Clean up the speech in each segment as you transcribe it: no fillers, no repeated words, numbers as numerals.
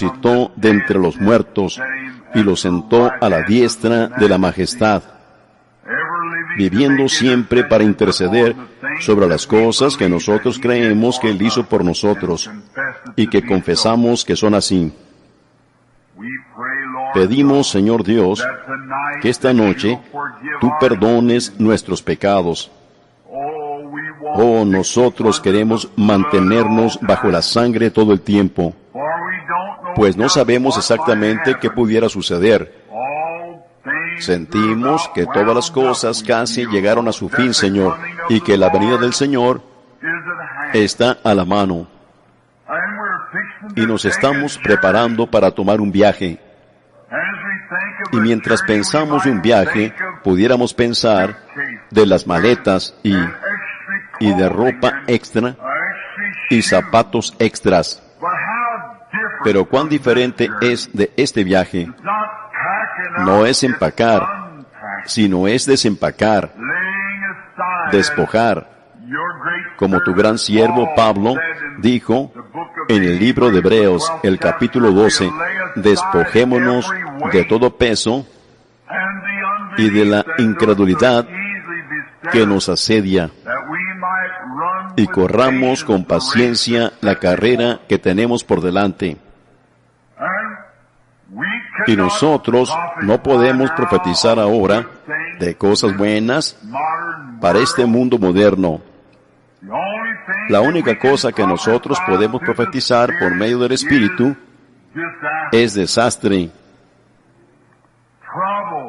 resucitó de entre los muertos y lo sentó a la diestra de la majestad, viviendo siempre para interceder sobre las cosas que nosotros creemos que Él hizo por nosotros y que confesamos que son así. Pedimos, Señor Dios, que esta noche tú perdones nuestros pecados. Oh, nosotros queremos mantenernos bajo la sangre todo el tiempo, pues no sabemos exactamente qué pudiera suceder. Sentimos que todas las cosas casi llegaron a su fin, Señor, y que la venida del Señor está a la mano. Y nos estamos preparando para tomar un viaje. Y mientras pensamos de un viaje, pudiéramos pensar de las maletas y de ropa extra y zapatos extras. Pero cuán diferente es de este viaje. No es empacar, sino es desempacar, despojar. Como tu gran siervo Pablo dijo en el libro de Hebreos, el capítulo 12, despojémonos de todo peso y de la incredulidad que nos asedia, y corramos con paciencia la carrera que tenemos por delante. Y nosotros no podemos profetizar ahora de cosas buenas para este mundo moderno. La única cosa que nosotros podemos profetizar por medio del Espíritu es desastre,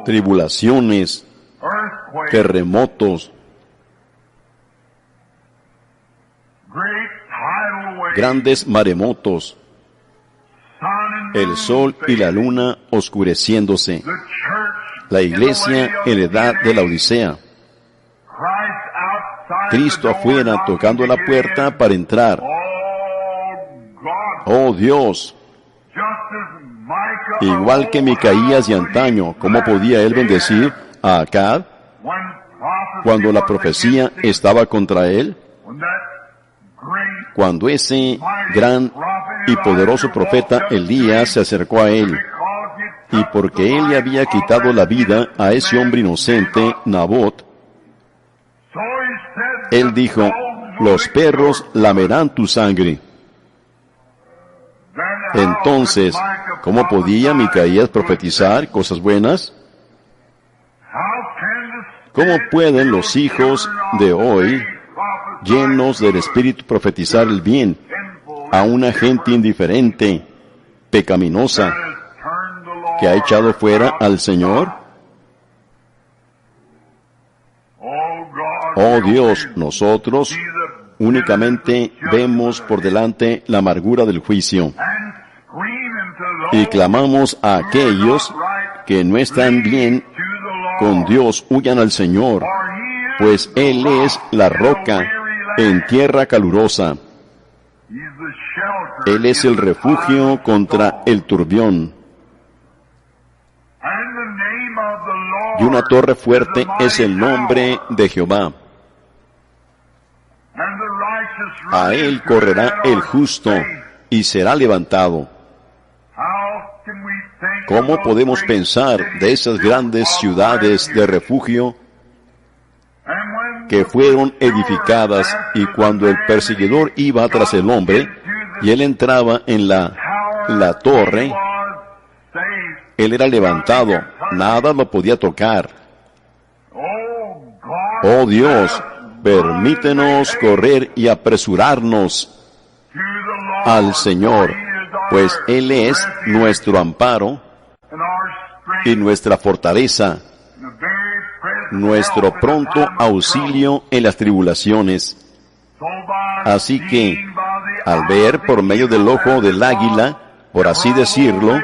tribulaciones, terremotos, grandes maremotos, el sol y la luna oscureciéndose, la iglesia en la edad de la Odisea, Cristo afuera tocando la puerta para entrar. Oh Dios, igual que Micaías de antaño, ¿cómo podía él bendecir a Acab cuando la profecía estaba contra él? Cuando ese gran y poderoso profeta Elías se acercó a él, y porque él le había quitado la vida a ese hombre inocente, Nabot, él dijo, los perros lamerán tu sangre. Entonces, ¿cómo podía Micaías profetizar cosas buenas? ¿Cómo pueden los hijos de hoy, llenos del Espíritu, profetizar el bien a una gente indiferente, pecaminosa, que ha echado fuera al Señor? Oh Dios, nosotros únicamente vemos por delante la amargura del juicio y clamamos a aquellos que no están bien con Dios, huyan al Señor, pues Él es la roca en tierra calurosa. Él es el refugio contra el turbión. Y una torre fuerte es el nombre de Jehová. A él correrá el justo y será levantado. ¿Cómo podemos pensar de esas grandes ciudades de refugio que fueron edificadas y cuando el perseguidor iba tras el hombre y él entraba en la torre, él era levantado, nada lo podía tocar? Oh Dios, permítenos correr y apresurarnos al Señor, pues Él es nuestro amparo y nuestra fortaleza, nuestro pronto auxilio en las tribulaciones. Así que, al ver por medio del ojo del águila, por así decirlo,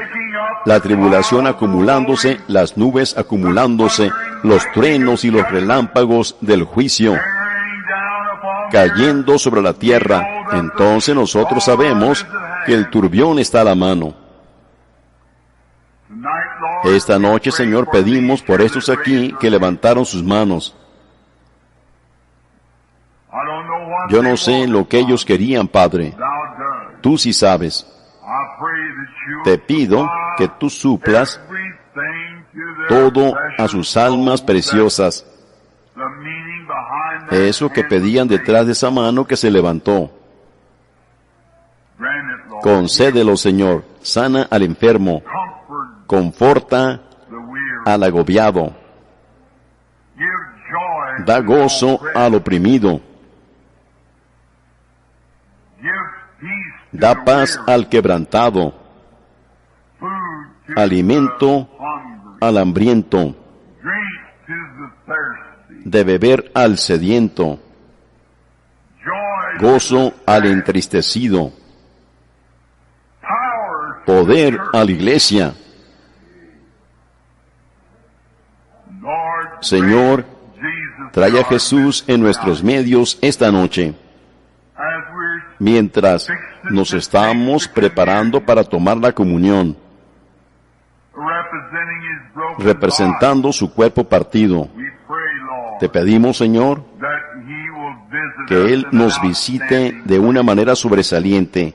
la tribulación acumulándose, las nubes acumulándose, los truenos y los relámpagos del juicio cayendo sobre la tierra, entonces nosotros sabemos que el turbión está a la mano. Esta noche, Señor, pedimos por estos aquí que levantaron sus manos. Yo no sé lo que ellos querían, Padre. Tú sí sabes. Te pido que tú suplas todo a sus almas preciosas. Eso que pedían detrás de esa mano que se levantó. Concédelo, Señor. Sana al enfermo. Conforta al agobiado. Da gozo al oprimido. Da paz al quebrantado. Alimento al hambriento. De beber al sediento. Gozo al entristecido. Poder a la iglesia. Señor, trae a Jesús en nuestros medios esta noche, mientras nos estamos preparando para tomar la comunión, representando su cuerpo partido. Te pedimos, Señor, que Él nos visite de una manera sobresaliente.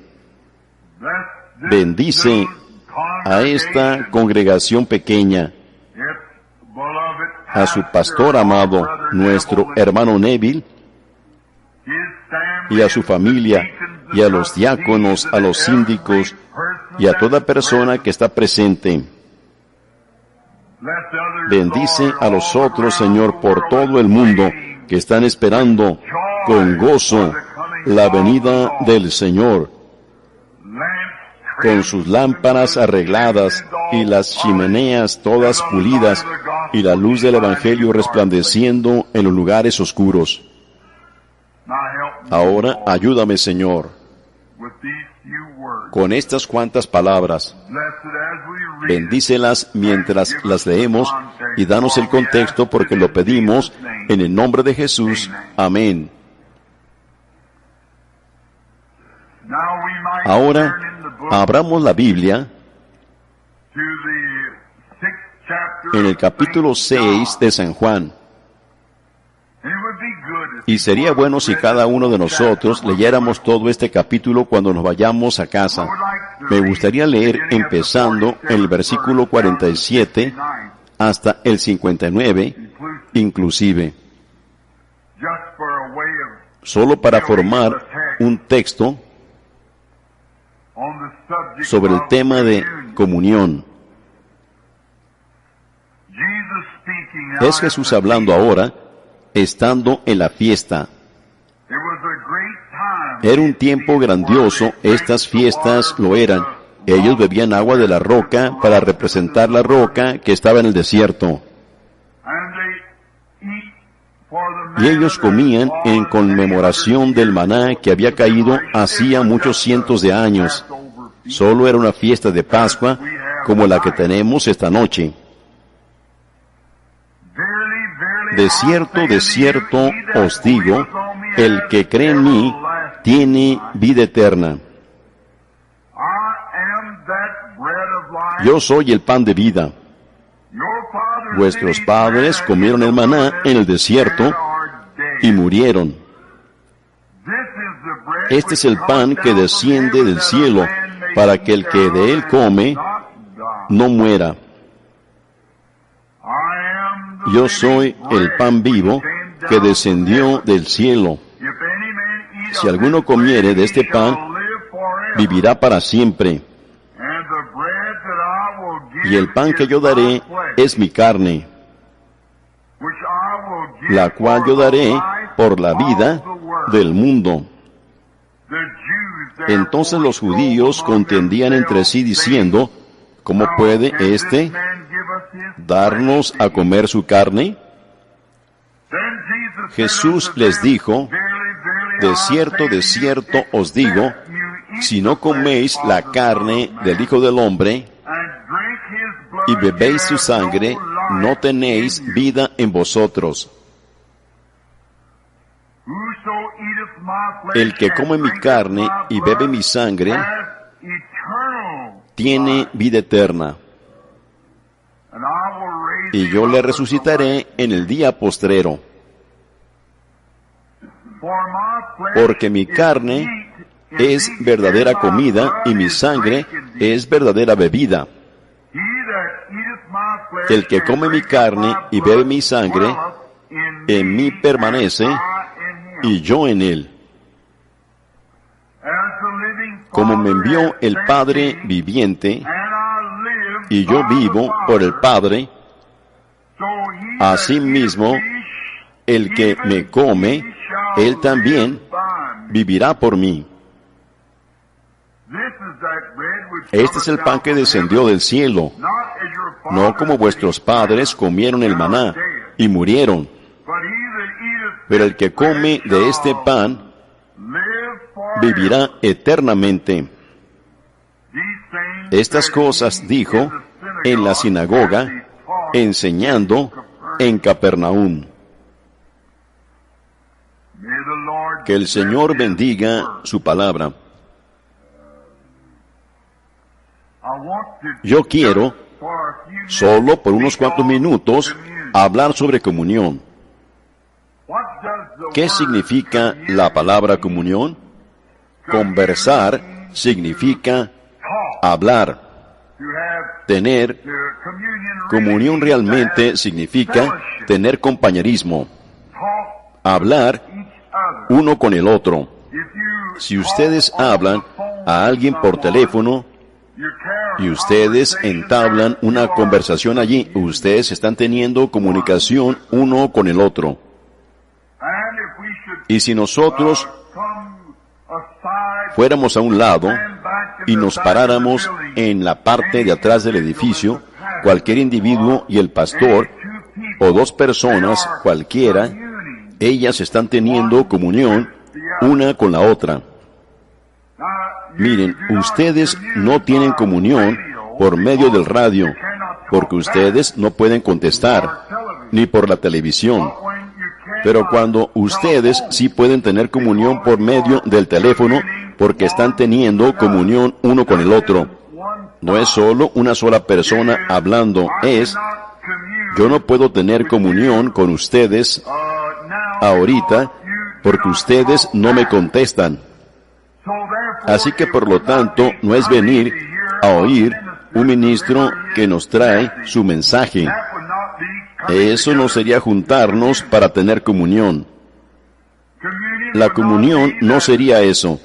Bendice a esta congregación pequeña, a su pastor amado, nuestro hermano Neville, y a su familia, y a los diáconos, a los síndicos, y a toda persona que está presente. Bendice a los otros, Señor, por todo el mundo, que están esperando con gozo la venida del Señor, con sus lámparas arregladas y las chimeneas todas pulidas y la luz del Evangelio resplandeciendo en los lugares oscuros. Ahora ayúdame, Señor, con estas cuantas palabras. Bendícelas mientras las leemos y danos el contexto porque lo pedimos en el nombre de Jesús. Amén. Ahora abramos la Biblia en el capítulo 6 de San Juan. Y sería bueno si cada uno de nosotros leyéramos todo este capítulo cuando nos vayamos a casa. Me gustaría leer empezando en el versículo 47 hasta el 59, inclusive. Solo para formar un texto sobre el tema de comunión. Es Jesús hablando ahora, estando en la fiesta. Era un tiempo grandioso, estas fiestas lo eran. Ellos bebían agua de la roca para representar la roca que estaba en el desierto. Y ellos comían en conmemoración del maná que había caído hacía muchos cientos de años. Solo era una fiesta de Pascua como la que tenemos esta noche. De cierto os digo, el que cree en mí tiene vida eterna. Yo soy el pan de vida. Vuestros padres comieron el maná en el desierto y murieron. Este es el pan que desciende del cielo, para que el que de él come no muera. Yo soy el pan vivo que descendió del cielo. Si alguno comiere de este pan, vivirá para siempre. Y el pan que yo daré es mi carne, la cual yo daré por la vida del mundo. Entonces los judíos contendían entre sí diciendo, ¿cómo puede éste darnos a comer su carne? Jesús les dijo, de cierto os digo, si no coméis la carne del Hijo del Hombre y bebéis su sangre, no tenéis vida en vosotros. El que come mi carne y bebe mi sangre, tiene vida eterna. Y yo le resucitaré en el día postrero. Porque mi carne es verdadera comida y mi sangre es verdadera bebida. El que come mi carne y bebe mi sangre, en mí permanece y yo en él. Como me envió el Padre viviente, y yo vivo por el Padre, asimismo, el que me come, él también vivirá por mí. Este es el pan que descendió del cielo, no como vuestros padres comieron el maná y murieron. Pero el que come de este pan vivirá eternamente. Estas cosas dijo en la sinagoga, enseñando en Capernaum. Que el Señor bendiga su palabra. Yo quiero, solo por unos cuantos minutos, hablar sobre comunión. ¿Qué significa la palabra comunión? Conversar significa hablar. Tener comunión realmente significa tener compañerismo. Hablar uno con el otro. Si ustedes hablan a alguien por teléfono y ustedes entablan una conversación allí, ustedes están teniendo comunicación uno con el otro. Y si nosotros fuéramos a un lado y nos paráramos en la parte de atrás del edificio, cualquier individuo y el pastor, o dos personas, cualquiera, ellas están teniendo comunión una con la otra. Miren, ustedes no tienen comunión por medio del radio, porque ustedes no pueden contestar, ni por la televisión. Pero cuando ustedes sí pueden tener comunión por medio del teléfono, porque están teniendo comunión uno con el otro. No es solo una sola persona hablando, yo no puedo tener comunión con ustedes ahorita, porque ustedes no me contestan. Así que por lo tanto, no es venir a oír un ministro que nos trae su mensaje. Eso no sería juntarnos para tener comunión. La comunión no sería eso.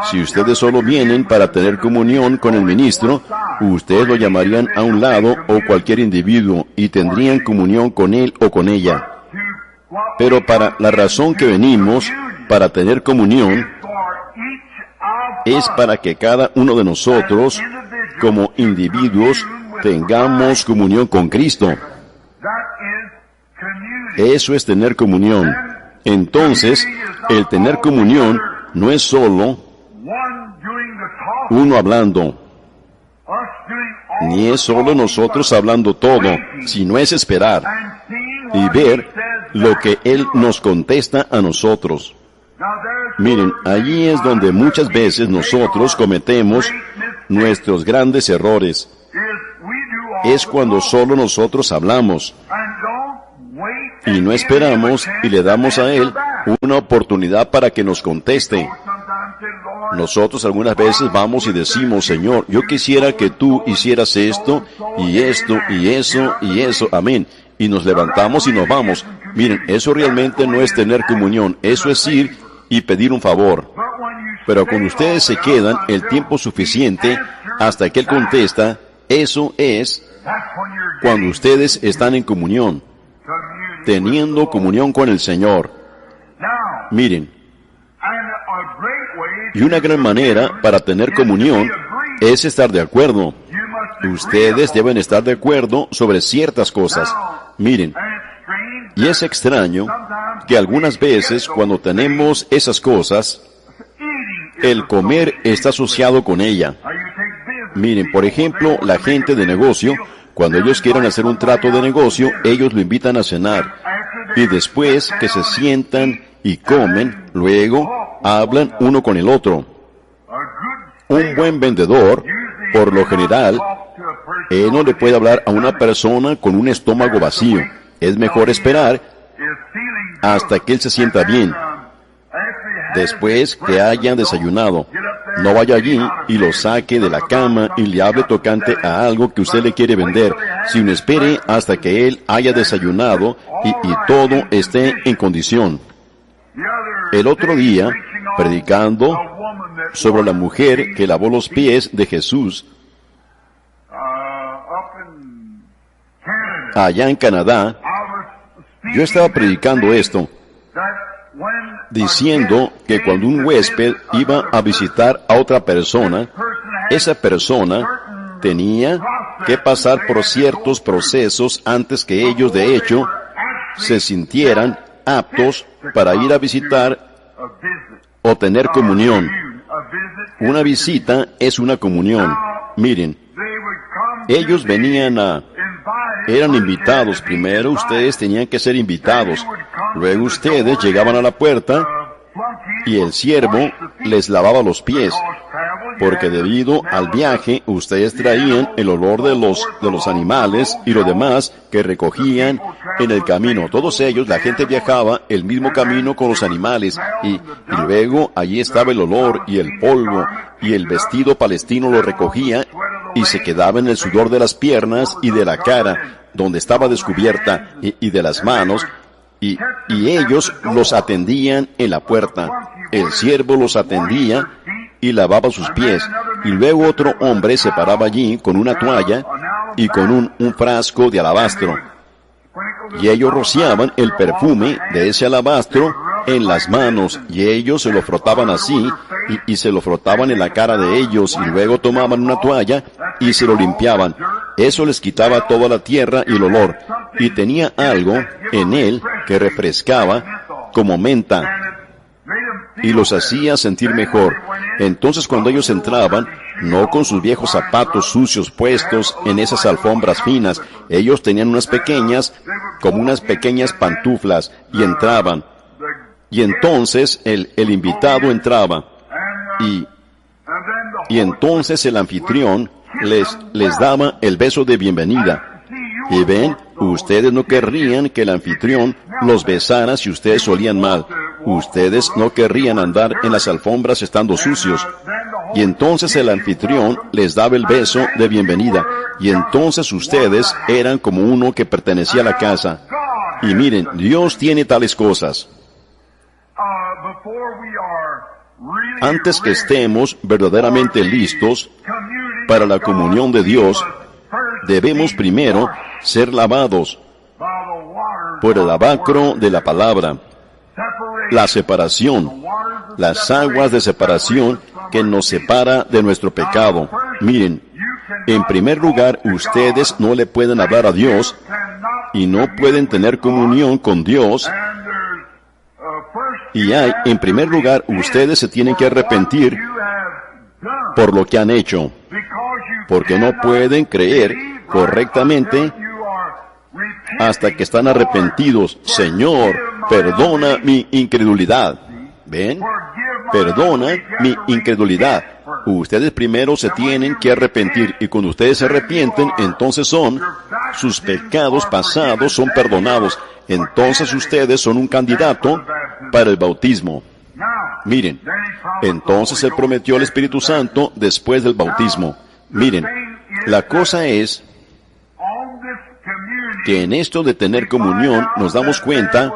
Si ustedes solo vienen para tener comunión con el ministro, ustedes lo llamarían a un lado o cualquier individuo y tendrían comunión con él o con ella. Pero para la razón que venimos, para tener comunión, es para que cada uno de nosotros, como individuos, tengamos comunión con Cristo. Eso es tener comunión. Entonces, el tener comunión no es solo uno hablando, ni es solo nosotros hablando todo, sino es esperar y ver lo que Él nos contesta a nosotros. Miren, allí es donde muchas veces nosotros cometemos nuestros grandes errores. Es cuando solo nosotros hablamos y no esperamos y le damos a Él una oportunidad para que nos conteste. Nosotros algunas veces vamos y decimos, Señor, yo quisiera que tú hicieras esto, y esto, y eso, y eso, amén. Y nos levantamos y nos vamos. Miren, eso realmente no es tener comunión, eso es ir y pedir un favor. Pero cuando ustedes se quedan el tiempo suficiente hasta que Él contesta, eso es cuando ustedes están en comunión, teniendo comunión con el Señor. Miren, y una gran manera para tener comunión es estar de acuerdo. Ustedes deben estar de acuerdo sobre ciertas cosas. Miren, y es extraño que algunas veces cuando tenemos esas cosas, el comer está asociado con ella. Miren, por ejemplo, la gente de negocio, cuando ellos quieren hacer un trato de negocio, ellos lo invitan a cenar. Y después que se sientan y comen, luego hablan uno con el otro. Un buen vendedor, por lo general, él no le puede hablar a una persona con un estómago vacío. Es mejor esperar hasta que él se sienta bien. después que hayan desayunado. No vaya allí y lo saque de la cama y le hable tocante a algo que usted le quiere vender, sino espere hasta que él haya desayunado y todo esté en condición. El otro día, predicando sobre la mujer que lavó los pies de Jesús, allá en Canadá, yo estaba predicando esto, diciendo que cuando un huésped iba a visitar a otra persona, esa persona tenía que pasar por ciertos procesos antes que ellos, de hecho, se sintieran aptos para ir a visitar o tener comunión. Una visita es una comunión. Miren, ellos eran invitados primero, ustedes tenían que ser invitados. Luego ustedes llegaban a la puerta y el siervo les lavaba los pies, porque debido al viaje ustedes traían el olor de los animales y lo demás que recogían en el camino. Todos ellos, la gente viajaba el mismo camino con los animales y luego allí estaba el olor y el polvo, y el vestido palestino lo recogía y se quedaba en el sudor de las piernas y de la cara, donde estaba descubierta, y de las manos. Y ellos los atendían en la puerta. El siervo los atendía y lavaba sus pies. Y luego otro hombre se paraba allí con una toalla y con un frasco de alabastro. Y ellos rociaban el perfume de ese alabastro en las manos, y ellos se lo frotaban así, y se lo frotaban en la cara de ellos, y luego tomaban una toalla y se lo limpiaban. Eso les quitaba toda la tierra y el olor, y tenía algo en él que refrescaba como menta, y los hacía sentir mejor. Entonces cuando ellos entraban, no con sus viejos zapatos sucios puestos en esas alfombras finas, ellos tenían unas pequeñas pantuflas, y entraban. Y entonces el invitado entraba, y entonces el anfitrión les daba el beso de bienvenida. Y ven, ustedes no querrían que el anfitrión los besara si ustedes olían mal. Ustedes no querrían andar en las alfombras estando sucios. Y entonces el anfitrión les daba el beso de bienvenida. Y entonces ustedes eran como uno que pertenecía a la casa. Y miren, Dios tiene tales cosas. Antes que estemos verdaderamente listos para la comunión de Dios, debemos primero ser lavados por el lavacro de la palabra, la separación, las aguas de separación que nos separa de nuestro pecado. Miren, en primer lugar, ustedes no le pueden hablar a Dios y no pueden tener comunión con Dios. Y en primer lugar, ustedes se tienen que arrepentir por lo que han hecho, porque no pueden creer correctamente hasta que están arrepentidos. Señor, perdona mi incredulidad. ¿Ven? Perdona mi incredulidad. Ustedes primero se tienen que arrepentir, y cuando ustedes se arrepienten, entonces sus pecados pasados son perdonados. Entonces ustedes son un candidato para el bautismo. Miren, entonces Él prometió el Espíritu Santo después del bautismo. Miren, la cosa es que en esto de tener comunión nos damos cuenta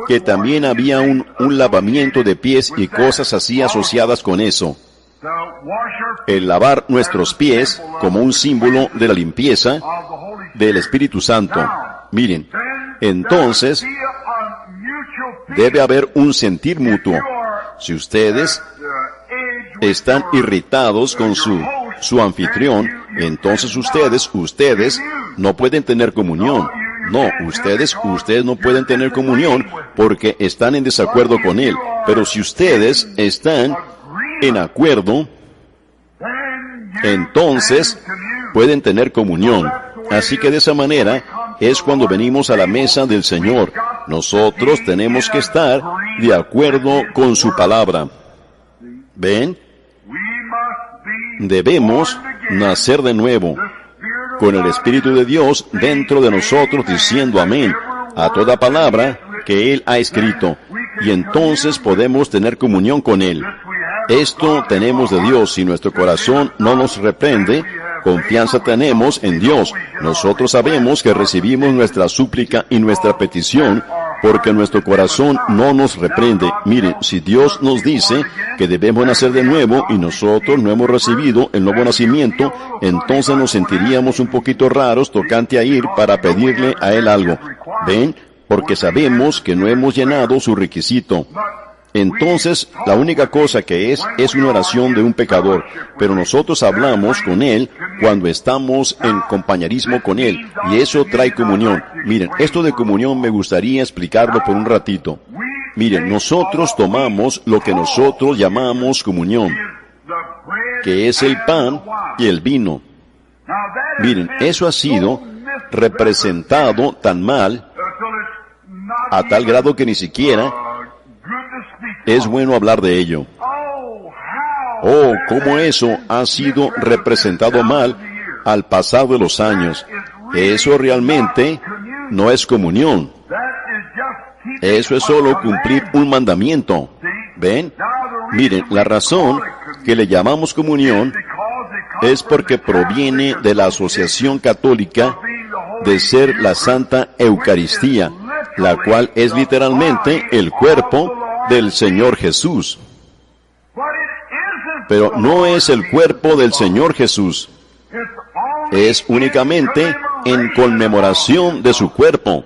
que también había un lavamiento de pies y cosas así asociadas con eso. El lavar nuestros pies como un símbolo de la limpieza del Espíritu Santo. Miren, entonces debe haber un sentir mutuo. Si ustedes están irritados con su anfitrión, entonces ustedes no pueden tener comunión. No, ustedes no pueden tener comunión porque están en desacuerdo con él. Pero si ustedes están en acuerdo, entonces pueden tener comunión. Así que de esa manera es cuando venimos a la mesa del Señor. Nosotros tenemos que estar de acuerdo con su palabra. ¿Ven? Debemos nacer de nuevo, con el Espíritu de Dios dentro de nosotros, diciendo amén a toda palabra que Él ha escrito. y entonces podemos tener comunión con Él. Esto tenemos de Dios. Si nuestro corazón no nos reprende, confianza tenemos en Dios. Nosotros sabemos que recibimos nuestra súplica y nuestra petición porque nuestro corazón no nos reprende. Miren, si Dios nos dice que debemos nacer de nuevo y nosotros no hemos recibido el nuevo nacimiento, entonces nos sentiríamos un poquito raros tocante a ir para pedirle a Él algo. ¿Ven? Porque sabemos que no hemos llenado su requisito. Entonces, la única cosa que es una oración de un pecador, pero nosotros hablamos con Él cuando estamos en compañerismo con Él, y eso trae comunión. Miren, esto de comunión me gustaría explicarlo por un ratito. Miren, nosotros tomamos lo que nosotros llamamos comunión, que es el pan y el vino. Miren, eso ha sido representado tan mal, a tal grado que ni siquiera es bueno hablar de ello. Oh, cómo eso ha sido representado mal al pasado de los años. Eso realmente no es comunión. Eso es solo cumplir un mandamiento. ¿Ven? Miren, la razón que le llamamos comunión es porque proviene de la Asociación Católica de ser la Santa Eucaristía, la cual es literalmente el cuerpo del Señor Jesús. Pero no es el cuerpo del Señor Jesús. Es únicamente en conmemoración de su cuerpo.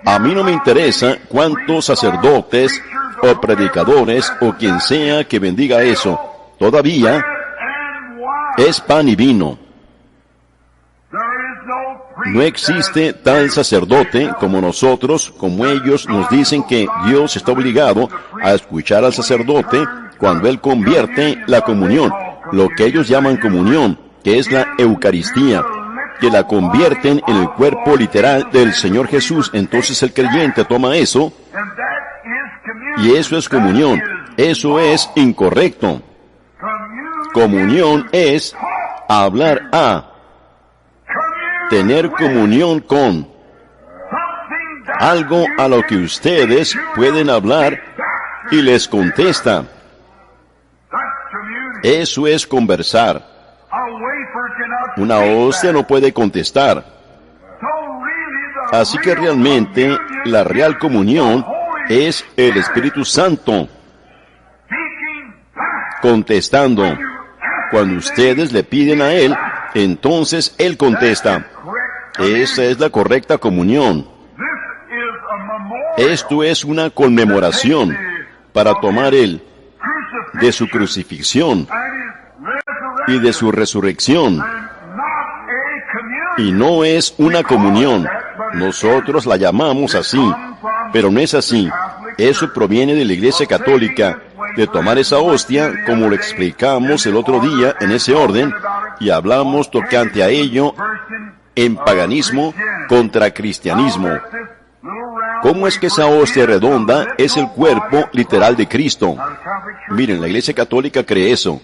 A mí no me interesa cuántos sacerdotes o predicadores o quien sea que bendiga eso. Todavía es pan y vino. No existe tal sacerdote como nosotros, como ellos nos dicen que Dios está obligado a escuchar al sacerdote cuando Él convierte la comunión, lo que ellos llaman comunión, que es la Eucaristía, que la convierten en el cuerpo literal del Señor Jesús. Entonces el creyente toma eso, y eso es comunión. Eso es incorrecto. Comunión es hablar a, tener comunión con, algo a lo que ustedes pueden hablar y les contesta. Eso es conversar. Una hostia no puede contestar. Así que realmente la real comunión es el Espíritu Santo contestando. Cuando ustedes le piden a Él, entonces Él contesta. Esa es la correcta comunión. Esto es una conmemoración para tomar Él de su crucifixión y de su resurrección. Y no es una comunión. Nosotros la llamamos así, pero no es así. Eso proviene de la Iglesia Católica, de tomar esa hostia, como lo explicamos el otro día en ese orden, y hablamos tocante a ello en paganismo contra cristianismo. ¿Cómo es que esa hostia redonda es el cuerpo literal de Cristo? Miren, la Iglesia Católica cree eso.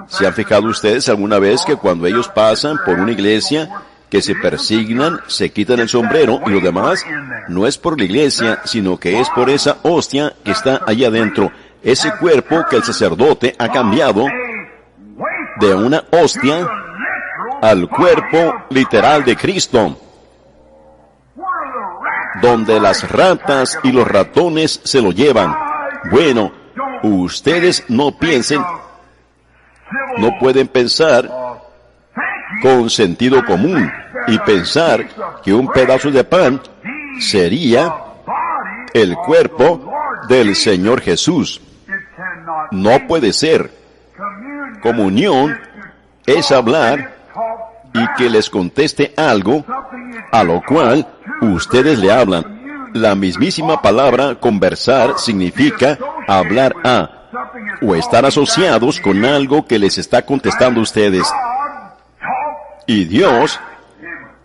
¿Se han fijado ustedes alguna vez que cuando ellos pasan por una iglesia, que se persignan, se quitan el sombrero y lo demás? No es por la iglesia, sino que es por esa hostia que está allá adentro. Ese cuerpo que el sacerdote ha cambiado de una hostia al cuerpo literal de Cristo, donde las ratas y los ratones se lo llevan. Bueno, ustedes no piensen, no pueden pensar con sentido común y pensar que un pedazo de pan sería el cuerpo del Señor Jesús. No puede ser. Comunión es hablar y que les conteste algo a lo cual ustedes le hablan. La mismísima palabra conversar significa hablar a, o estar asociados con algo que les está contestando a ustedes. Y Dios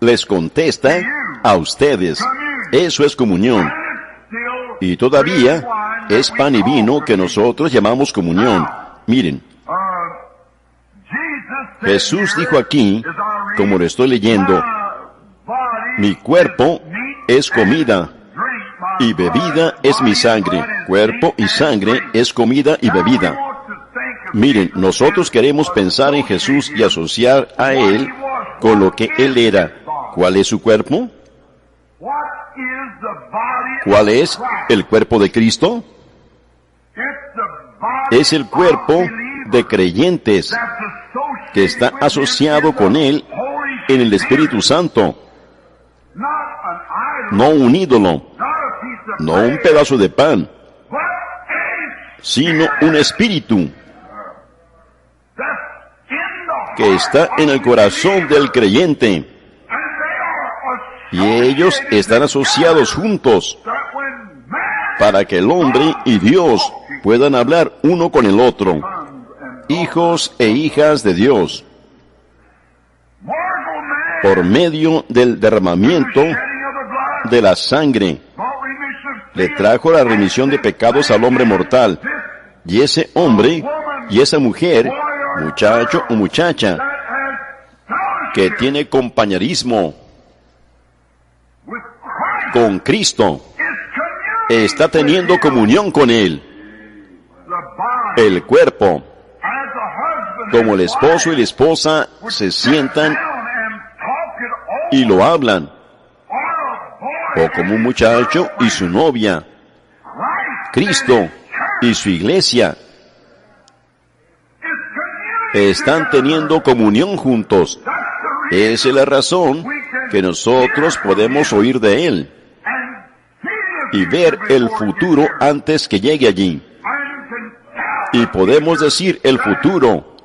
les contesta a ustedes. Eso es comunión. Y todavía es pan y vino que nosotros llamamos comunión. Miren, Jesús dijo aquí, como lo estoy leyendo, mi cuerpo es comida y bebida es mi sangre. Cuerpo y sangre es comida y bebida. Miren, nosotros queremos pensar en Jesús y asociar a Él con lo que Él era. ¿Cuál es su cuerpo? ¿Cuál es el cuerpo de Cristo? Es el cuerpo de creyentes que está asociado con Él en el Espíritu Santo. No un ídolo, no un pedazo de pan, sino un espíritu que está en el corazón del creyente. Y ellos están asociados juntos para que el hombre y Dios puedan hablar uno con el otro, hijos e hijas de Dios, por medio del derramamiento de la sangre. Le trajo la remisión de pecados al hombre mortal, y ese hombre y esa mujer, muchacho o muchacha, que tiene compañerismo con Cristo, está teniendo comunión con Él. El cuerpo, como el esposo y la esposa se sientan y lo hablan, o como un muchacho y su novia, Cristo y su iglesia, están teniendo comunión juntos. Esa es la razón que nosotros podemos oír de Él y ver el futuro antes que llegue allí. Y podemos decir el futuro,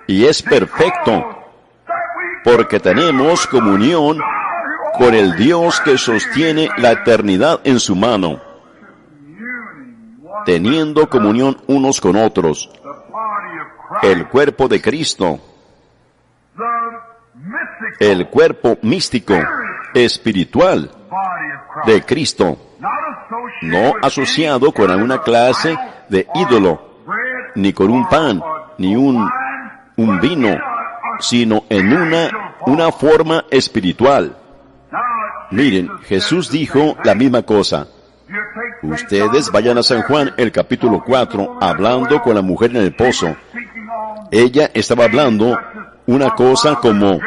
y es perfecto, porque tenemos comunión con el Dios que sostiene la eternidad en su mano, teniendo comunión unos con otros. El cuerpo de Cristo, el cuerpo místico, espiritual de Cristo, no asociado con alguna clase de ídolo, ni con un pan, ni un vino, sino en una forma espiritual. Miren, Jesús dijo la misma cosa. Ustedes vayan a San Juan, el capítulo 4, hablando con la mujer en el pozo. Ella estaba hablando una cosa como: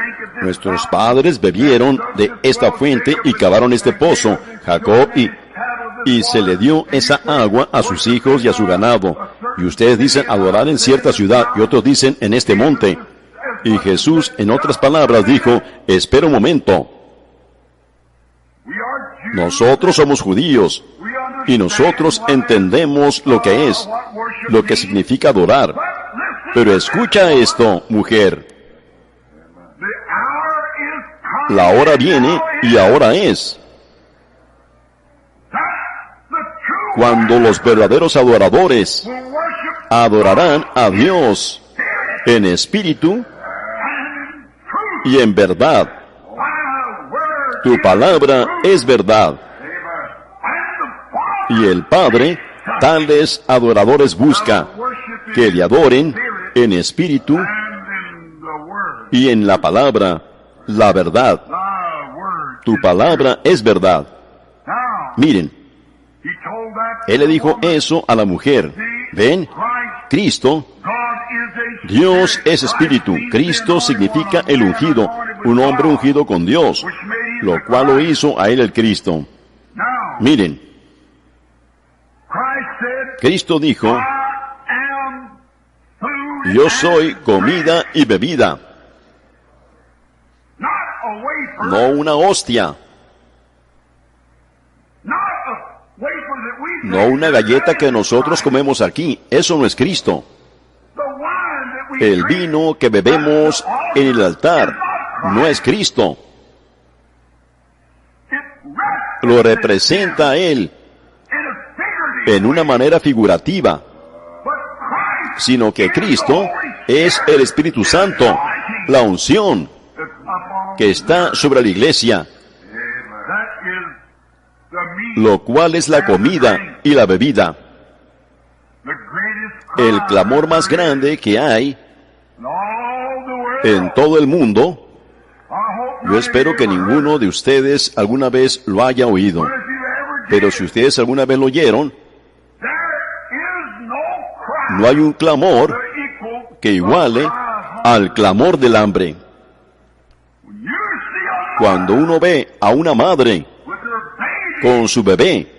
nuestros padres bebieron de esta fuente y cavaron este pozo, Jacob, y se le dio esa agua a sus hijos y a su ganado. Y ustedes dicen adorar en cierta ciudad, y otros dicen en este monte. Y Jesús, en otras palabras, dijo: espera un momento. Nosotros somos judíos, y nosotros entendemos lo que es, lo que significa adorar. Pero escucha esto, mujer. La hora viene, y ahora es, cuando los verdaderos adoradores adorarán a Dios en espíritu y en verdad. Tu palabra es verdad. Y el Padre tales adoradores busca, que le adoren en espíritu y en la palabra, la verdad. Tu palabra es verdad. Miren, Él le dijo eso a la mujer. ¿Ven? Cristo, Dios es espíritu. Cristo significa el ungido, un hombre ungido con Dios, lo cual lo hizo a Él el Cristo. Miren, Cristo dijo: yo soy comida y bebida, no una hostia, no una galleta que nosotros comemos aquí. Eso no es Cristo. El vino que bebemos en el altar no es Cristo. Lo representa a Él en una manera figurativa, sino que Cristo es el Espíritu Santo, la unción que está sobre la iglesia, lo cual es la comida y la bebida. El clamor más grande que hay en todo el mundo. Yo espero que ninguno de ustedes alguna vez lo haya oído. Pero si ustedes alguna vez lo oyeron, no hay un clamor que iguale al clamor del hambre. Cuando uno ve a una madre con su bebé,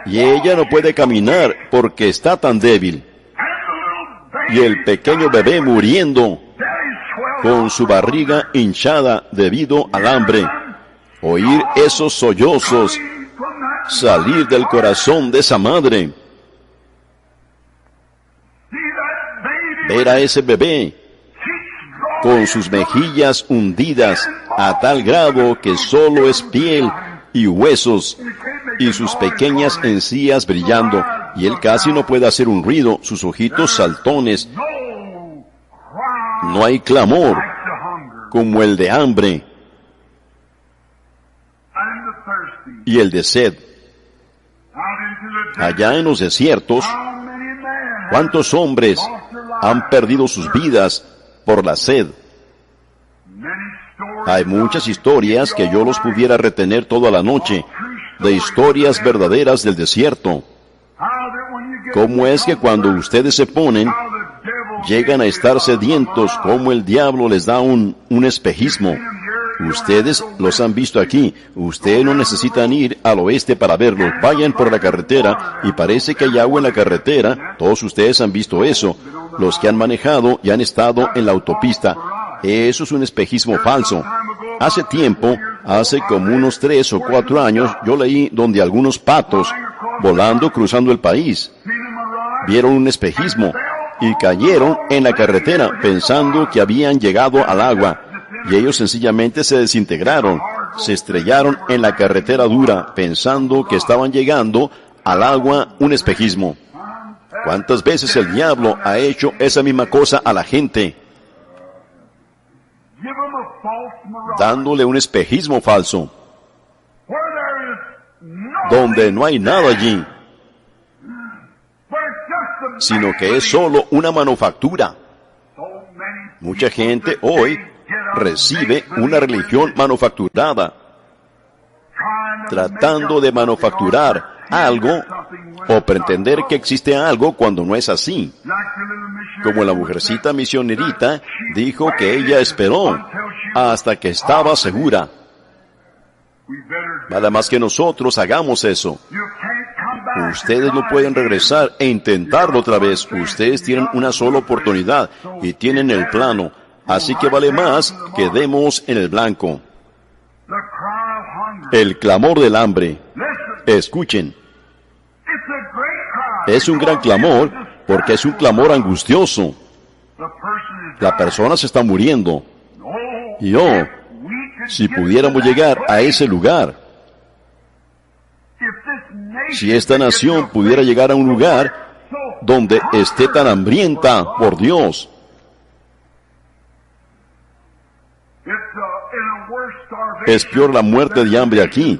y ella no puede caminar porque está tan débil, y el pequeño bebé muriendo con su barriga hinchada debido al hambre, oír esos sollozos salir del corazón de esa madre, ver a ese bebé con sus mejillas hundidas a tal grado que solo es piel y huesos, y sus pequeñas encías brillando, y él casi no puede hacer un ruido, sus ojitos saltones. No hay clamor como el de hambre y el de sed. Allá en los desiertos, ¿cuántos hombres han perdido sus vidas por la sed? Hay muchas historias que yo los pudiera retener toda la noche, de historias verdaderas del desierto. ¿Cómo es que cuando ustedes se ponen, llegan a estar sedientos, como el diablo les da un espejismo? Ustedes los han visto aquí. Ustedes no necesitan ir al oeste para verlo. Vayan por la carretera y parece que hay agua en la carretera. Todos ustedes han visto eso. Los que han manejado y han estado en la autopista. Eso es un espejismo falso. Hace tiempo, hace como unos 3 o 4 años, yo leí donde algunos patos, volando cruzando el país, vieron un espejismo y cayeron en la carretera pensando que habían llegado al agua. Y ellos sencillamente se desintegraron, se estrellaron en la carretera dura, pensando que estaban llegando al agua, un espejismo. ¿Cuántas veces el diablo ha hecho esa misma cosa a la gente? Dándole un espejismo falso, donde no hay nada allí, sino que es solo una manufactura. Mucha gente hoy recibe una religión manufacturada, tratando de manufacturar algo o pretender que existe algo cuando no es así. Como la mujercita misionerita dijo que ella esperó hasta que estaba segura. Nada más que nosotros hagamos eso. Ustedes no pueden regresar e intentarlo otra vez. Ustedes tienen una sola oportunidad y tienen el plano. Así que vale más que demos en el blanco. El clamor del hambre. Escuchen. Es un gran clamor porque es un clamor angustioso. La persona se está muriendo. Y si pudiéramos llegar a ese lugar, si esta nación pudiera llegar a un lugar donde esté tan hambrienta por Dios, es peor la muerte de hambre aquí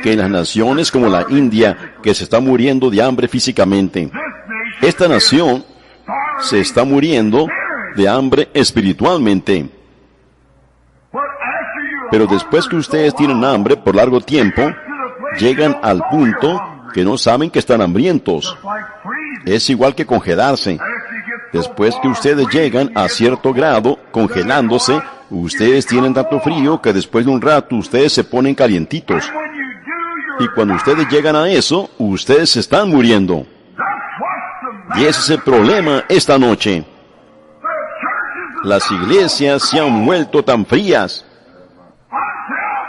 que en las naciones como la India, que se está muriendo de hambre físicamente. Esta nación se está muriendo de hambre espiritualmente. Pero después que ustedes tienen hambre por largo tiempo, llegan al punto que no saben que están hambrientos. Es igual que congelarse. Después que ustedes llegan a cierto grado, congelándose, ustedes tienen tanto frío que después de un rato ustedes se ponen calientitos. Y cuando ustedes llegan a eso, ustedes se están muriendo. Y ese es el problema esta noche. Las iglesias se han vuelto tan frías,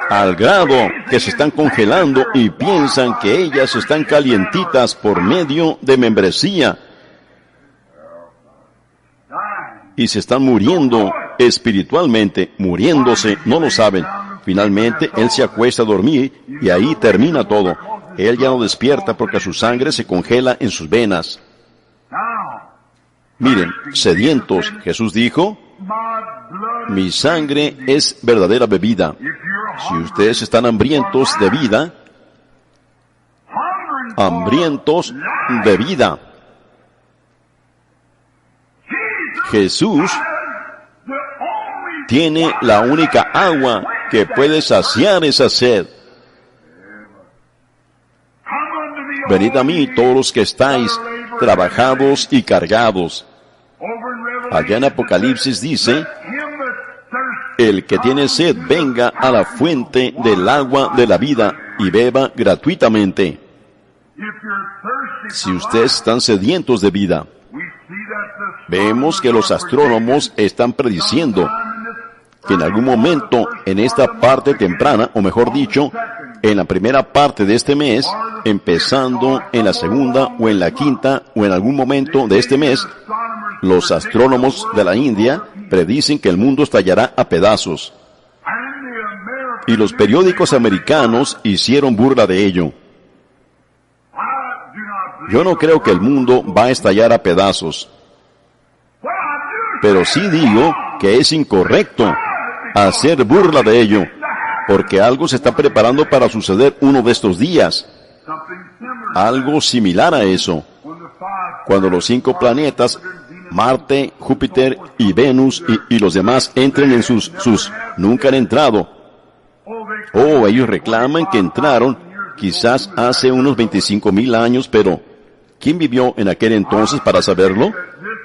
al grado que se están congelando y piensan que ellas están calientitas por medio de membresía. Y se están muriendo espiritualmente, muriéndose, no lo saben. Finalmente, él se acuesta a dormir y ahí termina todo. Él ya no despierta porque su sangre se congela en sus venas. Miren, sedientos, Jesús dijo, mi sangre es verdadera bebida. Si ustedes están hambrientos de vida, hambrientos de vida, Jesús tiene la única agua que puede saciar esa sed. venid a mí todos los que estáis trabajados y cargados. Allá en Apocalipsis dice, el que tiene sed venga a la fuente del agua de la vida y beba gratuitamente. Si ustedes están sedientos de vida, vemos que los astrónomos están prediciendo que en algún momento en esta parte temprana, o mejor dicho, en la primera parte de este mes, empezando en la segunda o en la quinta o en algún momento de este mes, los astrónomos de la India predicen que el mundo estallará a pedazos. Y los periódicos americanos hicieron burla de ello. Yo no creo que el mundo va a estallar a pedazos. Pero sí digo que es incorrecto hacer burla de ello, porque algo se está preparando para suceder uno de estos días. Algo similar a eso. Cuando los 5 planetas, Marte, Júpiter y Venus y los demás entren en sus nunca han entrado. Oh, ellos reclaman que entraron quizás hace unos 25,000 años, pero ¿quién vivió en aquel entonces para saberlo?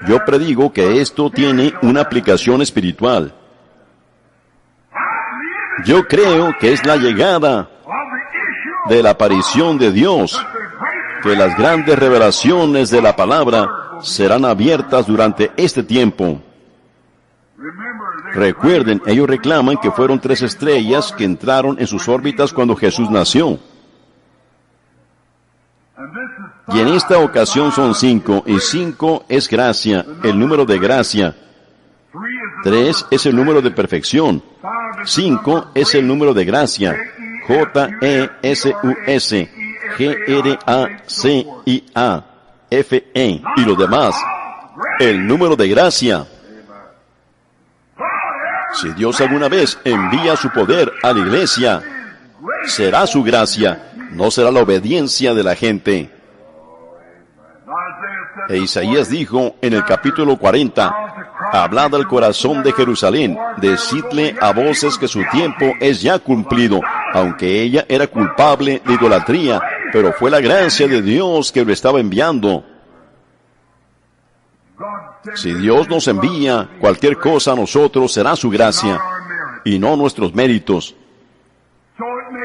Yo predigo que esto tiene una aplicación espiritual. Yo creo que es la llegada de la aparición de Dios, que las grandes revelaciones de la palabra serán abiertas durante este tiempo. Recuerden, ellos reclaman que fueron 3 estrellas que entraron en sus órbitas cuando Jesús nació. Y en esta ocasión son 5, y 5 es gracia, el número de gracia. 3 es el número de perfección. 5 es el número de gracia. J-E-S-U-S, G-R-A-C-I-A, F-E, y lo demás. El número de gracia. Si Dios alguna vez envía su poder a la iglesia, será su gracia, no será la obediencia de la gente. E Isaías dijo en el capítulo 40, hablad al corazón de Jerusalén, decidle a voces que su tiempo es ya cumplido, aunque ella era culpable de idolatría, pero fue la gracia de Dios que lo estaba enviando. Si Dios nos envía cualquier cosa a nosotros, será su gracia, y no nuestros méritos.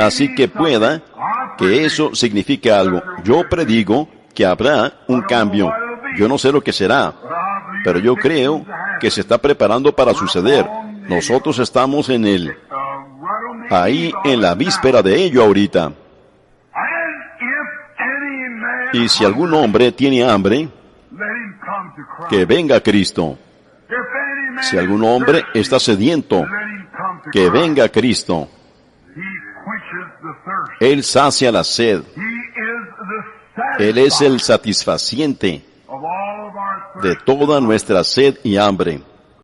Así que pueda que eso signifique algo. Yo predigo que habrá un cambio. Yo no sé lo que será, pero yo creo que se está preparando para suceder. Nosotros estamos ahí en la víspera de ello ahorita. Y si algún hombre tiene hambre, que venga a Cristo. Si algún hombre está sediento, que venga a Cristo. Él sacia la sed. Él es el satisfaciente de toda nuestra sed y hambre.